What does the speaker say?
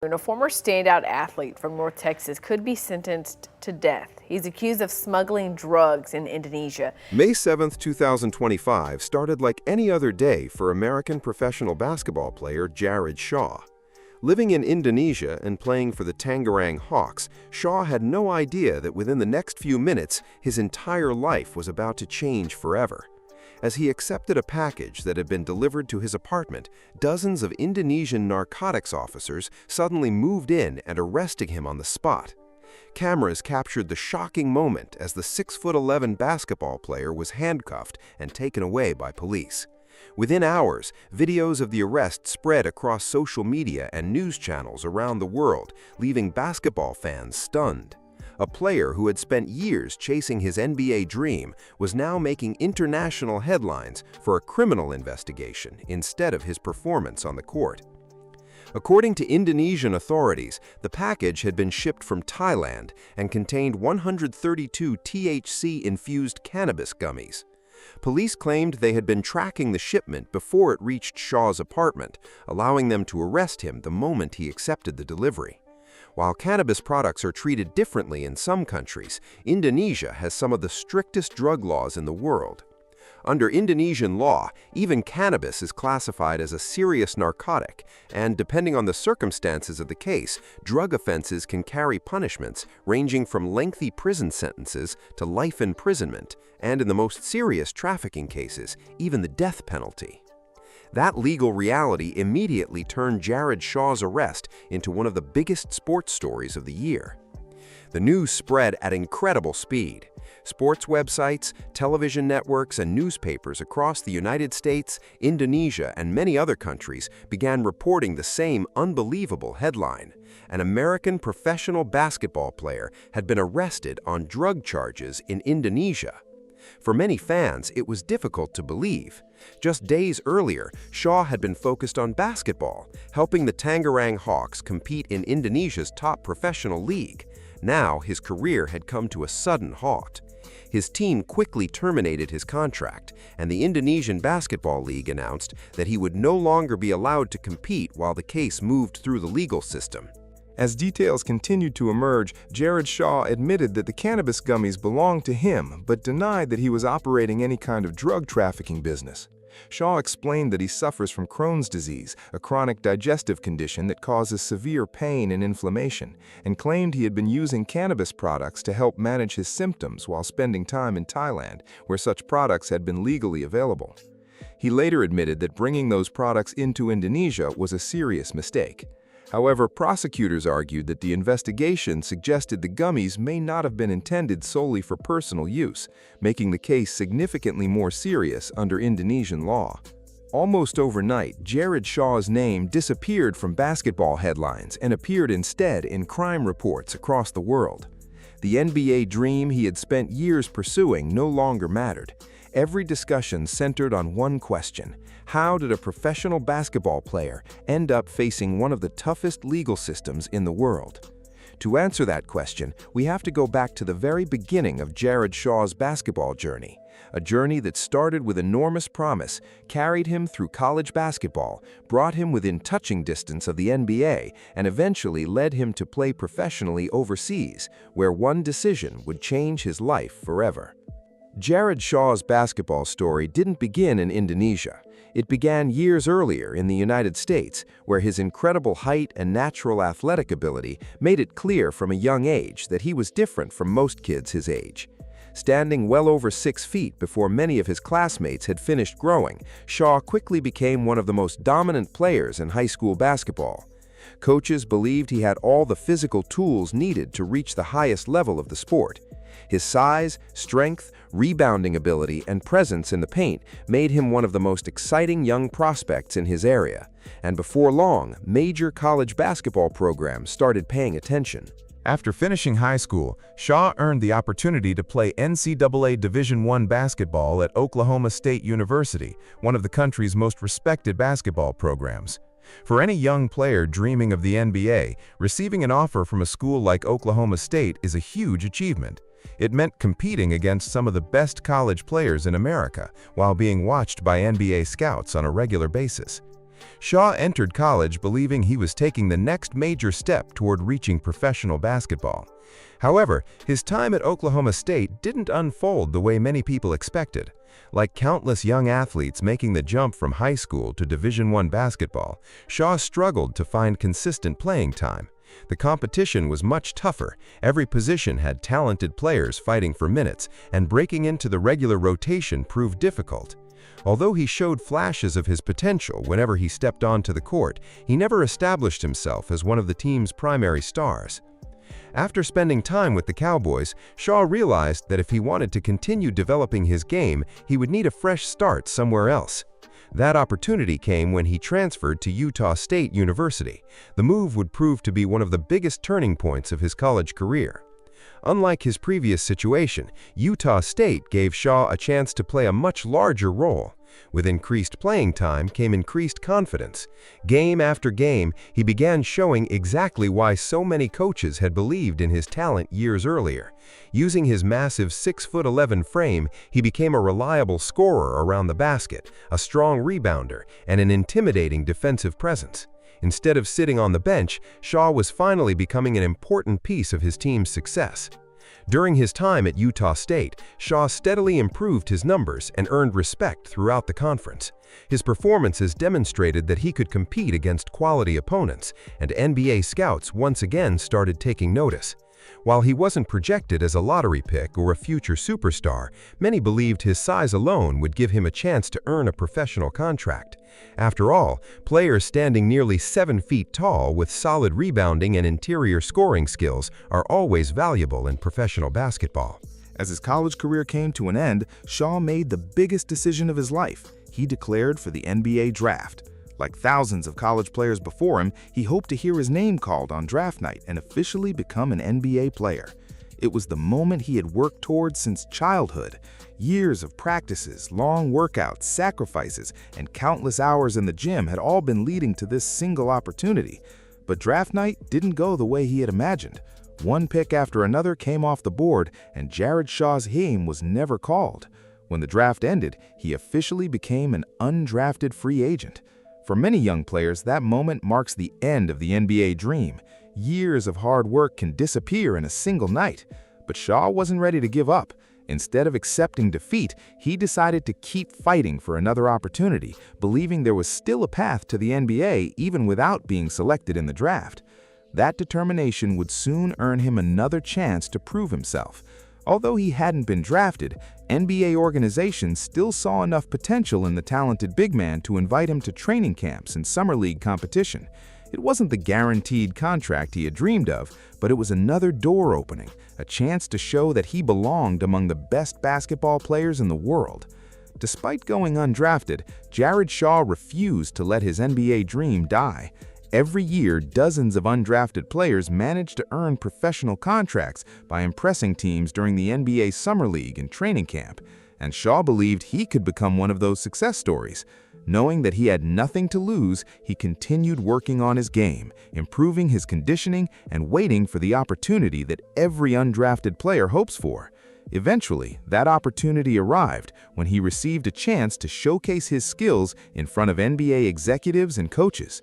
A former standout athlete from North Texas could be sentenced to death. He's accused of smuggling drugs in Indonesia. May 7, 2025 started like any other day for American professional basketball player Jared Shaw. Living in Indonesia and playing for the Tangerang Hawks, Shaw had no idea that within the next few minutes, his entire life was about to change forever. As he accepted a package that had been delivered to his apartment, dozens of Indonesian narcotics officers suddenly moved in and arrested him on the spot. Cameras captured the shocking moment as the 6'11" basketball player was handcuffed and taken away by police. Within hours, videos of the arrest spread across social media and news channels around the world, leaving basketball fans stunned. A player who had spent years chasing his NBA dream was now making international headlines for a criminal investigation instead of his performance on the court. According to Indonesian authorities, the package had been shipped from Thailand and contained 132 THC-infused cannabis gummies. Police claimed they had been tracking the shipment before it reached Shaw's apartment, allowing them to arrest him the moment he accepted the delivery. While cannabis products are treated differently in some countries, Indonesia has some of the strictest drug laws in the world. Under Indonesian law, even cannabis is classified as a serious narcotic, and depending on the circumstances of the case, drug offenses can carry punishments ranging from lengthy prison sentences to life imprisonment, and in the most serious trafficking cases, even the death penalty. That legal reality immediately turned Jared Shaw's arrest into one of the biggest sports stories of the year. The news spread at incredible speed. Sports websites, television networks, and newspapers across the United States, Indonesia, and many other countries began reporting the same unbelievable headline. An American professional basketball player had been arrested on drug charges in Indonesia. For many fans, it was difficult to believe. Just days earlier, Shaw had been focused on basketball, helping the Tangerang Hawks compete in Indonesia's top professional league. Now, his career had come to a sudden halt. His team quickly terminated his contract, and the Indonesian Basketball League announced that he would no longer be allowed to compete while the case moved through the legal system. As details continued to emerge, Jared Shaw admitted that the cannabis gummies belonged to him, but denied that he was operating any kind of drug trafficking business. Shaw explained that he suffers from Crohn's disease, a chronic digestive condition that causes severe pain and inflammation, and claimed he had been using cannabis products to help manage his symptoms while spending time in Thailand, where such products had been legally available. He later admitted that bringing those products into Indonesia was a serious mistake. However, prosecutors argued that the investigation suggested the gummies may not have been intended solely for personal use, making the case significantly more serious under Indonesian law. Almost overnight, Jared Shaw's name disappeared from basketball headlines and appeared instead in crime reports across the world. The NBA dream he had spent years pursuing no longer mattered. Every discussion centered on one question: how did a professional basketball player end up facing one of the toughest legal systems in the world? To answer that question, we have to go back to the very beginning of Jared Shaw's basketball journey, a journey that started with enormous promise, carried him through college basketball, brought him within touching distance of the NBA, and eventually led him to play professionally overseas, where one decision would change his life forever. Jared Shaw's basketball story didn't begin in Indonesia. It began years earlier in the United States, where his incredible height and natural athletic ability made it clear from a young age that he was different from most kids his age. Standing well over 6 feet before many of his classmates had finished growing, Shaw quickly became one of the most dominant players in high school basketball. Coaches believed he had all the physical tools needed to reach the highest level of the sport. His size, strength, rebounding ability, and presence in the paint made him one of the most exciting young prospects in his area, and before long, major college basketball programs started paying attention. After finishing high school, Shaw earned the opportunity to play NCAA Division I basketball at Oklahoma State University, one of the country's most respected basketball programs. For any young player dreaming of the NBA, receiving an offer from a school like Oklahoma State is a huge achievement. It meant competing against some of the best college players in America while being watched by NBA scouts on a regular basis. Shaw entered college believing he was taking the next major step toward reaching professional basketball. However, his time at Oklahoma State didn't unfold the way many people expected. Like countless young athletes making the jump from high school to Division I basketball, Shaw struggled to find consistent playing time. The competition was much tougher. Every position had talented players fighting for minutes, and breaking into the regular rotation proved difficult. Although he showed flashes of his potential whenever he stepped onto the court, he never established himself as one of the team's primary stars. After spending time with the Cowboys, Shaw realized that if he wanted to continue developing his game, he would need a fresh start somewhere else. That opportunity came when he transferred to Utah State University. The move would prove to be one of the biggest turning points of his college career. Unlike his previous situation, Utah State gave Shaw a chance to play a much larger role. With increased playing time came increased confidence. Game after game, he began showing exactly why so many coaches had believed in his talent years earlier. Using his massive 6'11" frame, he became a reliable scorer around the basket, a strong rebounder, and an intimidating defensive presence. Instead of sitting on the bench, Shaw was finally becoming an important piece of his team's success. During his time at Utah State, Shaw steadily improved his numbers and earned respect throughout the conference. His performances demonstrated that he could compete against quality opponents, and NBA scouts once again started taking notice. While he wasn't projected as a lottery pick or a future superstar, many believed his size alone would give him a chance to earn a professional contract. After all, players standing nearly 7 feet tall with solid rebounding and interior scoring skills are always valuable in professional basketball. As his college career came to an end, Shaw made the biggest decision of his life. He declared for the NBA draft. Like thousands of college players before him, he hoped to hear his name called on draft night and officially become an NBA player. It was the moment he had worked towards since childhood. Years of practices, long workouts, sacrifices, and countless hours in the gym had all been leading to this single opportunity. But draft night didn't go the way he had imagined. One pick after another came off the board, and Jared Shaw's name was never called. When the draft ended, he officially became an undrafted free agent. For many young players, that moment marks the end of the NBA dream. Years of hard work can disappear in a single night. But Shaw wasn't ready to give up. Instead of accepting defeat, he decided to keep fighting for another opportunity, believing there was still a path to the NBA even without being selected in the draft. That determination would soon earn him another chance to prove himself. Although he hadn't been drafted, NBA organizations still saw enough potential in the talented big man to invite him to training camps and summer league competition. It wasn't the guaranteed contract he had dreamed of, but it was another door opening, a chance to show that he belonged among the best basketball players in the world. Despite going undrafted, Jared Shaw refused to let his NBA dream die. Every year, dozens of undrafted players managed to earn professional contracts by impressing teams during the NBA Summer League and training camp, and Shaw believed he could become one of those success stories. Knowing that he had nothing to lose, he continued working on his game, improving his conditioning and waiting for the opportunity that every undrafted player hopes for. Eventually, that opportunity arrived when he received a chance to showcase his skills in front of NBA executives and coaches.